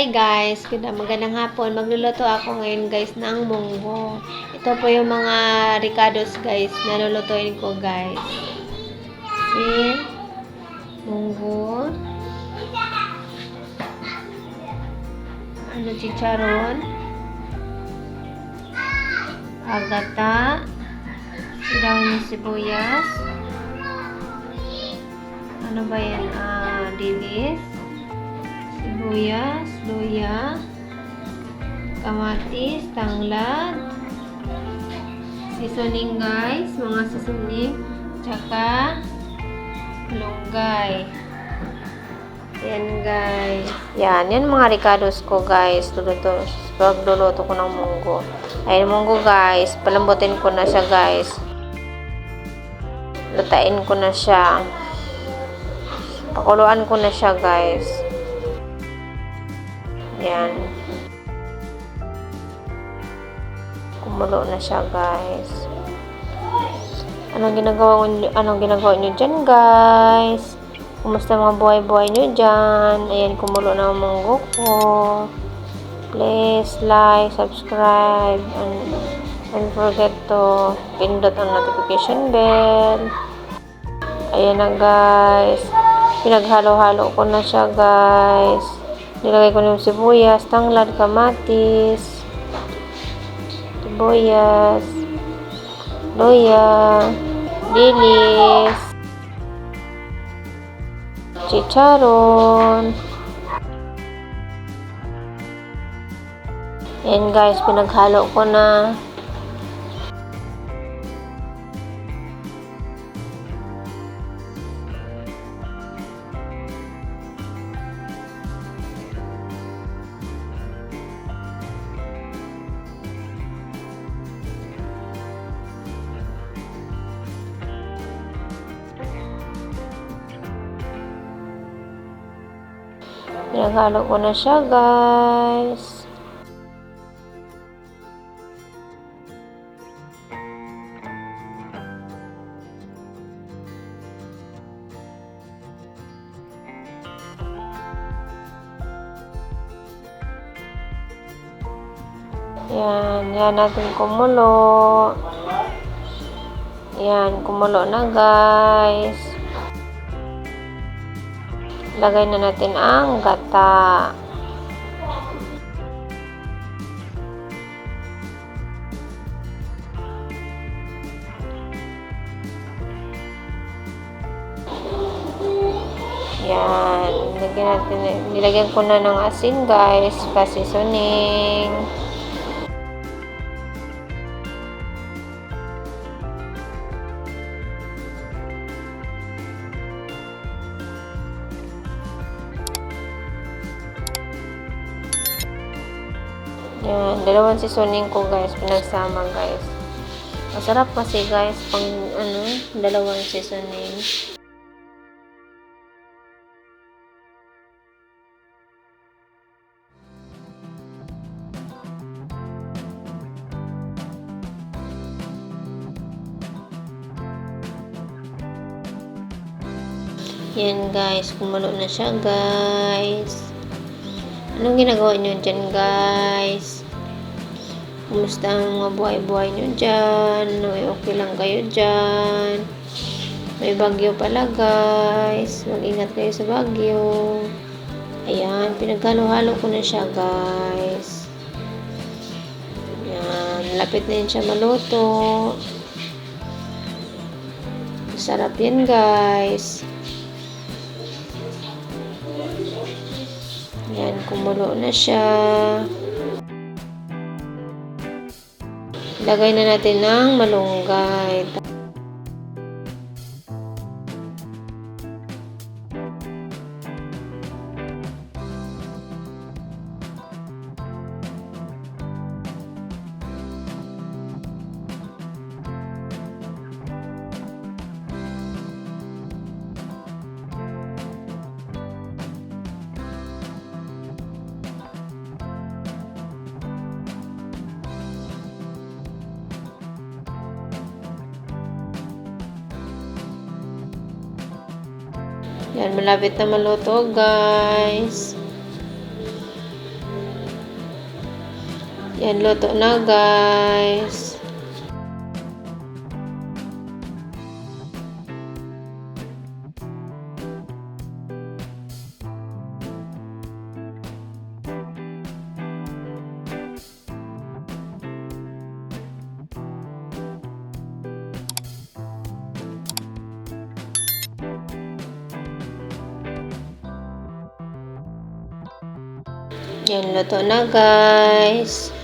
Guys, magandang hapon. Magluluto ako ngayon guys ng munggo. Ito po yung mga ricados guys na lulutuin ko guys. Sin, munggo, chicharon, agata, daon ng sibuyas, ano ba yan, dilis, sibuyas, luya, kamatis, tanglad, seasoning guys, mga seasoning, tsaka malunggay. Yan guys. Yan mga ricados ko guys. Pagluluto ko ng munggo. Ayan munggo guys. Palambutin ko na siya guys. Lutain ko na siya. Pakuluan ko na siya guys. Yan. Kumulo na siya guys. Anong ginagawa niyo dyan guys? Kumusta mga buhay-buhay nyo dyan? Ayan, kumulo na ang munggo ko. Please like, subscribe, and don't forget to pindot ang notification bell. Ayan na guys. Pinaghalo-halo ko na siya guys. Nilagay ko na yung sibuyas, tanglad, kamatis, sibuyas, luya, dilis, chicharon. Ayan guys, pinaghalo ko na. Pinaghalo ko na siya guys. Yan natin kumulo. Yan, kumulo na guys. Lagay na natin ang gata. Yan, nilagyan ko na ng asin guys, pa-seasoning. Yan, dalawang seasoning ko guys, pinagsama guys. Masarap kasi guys, pang dalawang seasoning. Yan guys, kumulo na siya guys. Anong ginagawa nyo dyan guys? Kumusta ang mga buhay-buhay nyo dyan? Okay lang kayo dyan? May bagyo pala guys. Mag-ingat kayo sa bagyo. Ayan, pinaghalo-halo ko na siya guys. Ayan, malapit na yun siya maluto. Masarap yan guys. Yan, kumulo na siya. Lagay na natin ng malunggay. Yan, malapit na maluto, guys. Yan, luto na guys. Yan, luto na guys.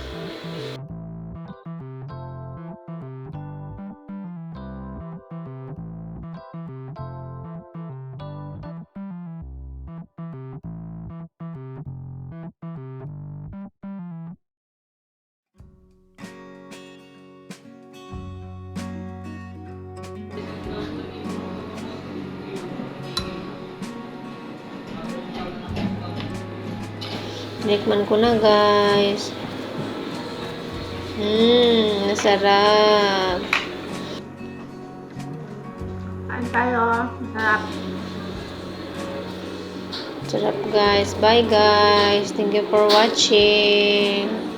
Tikman ko na guys. Nasarap. Kain tayo. Sarap. Sarap guys. Bye guys. Thank you for watching.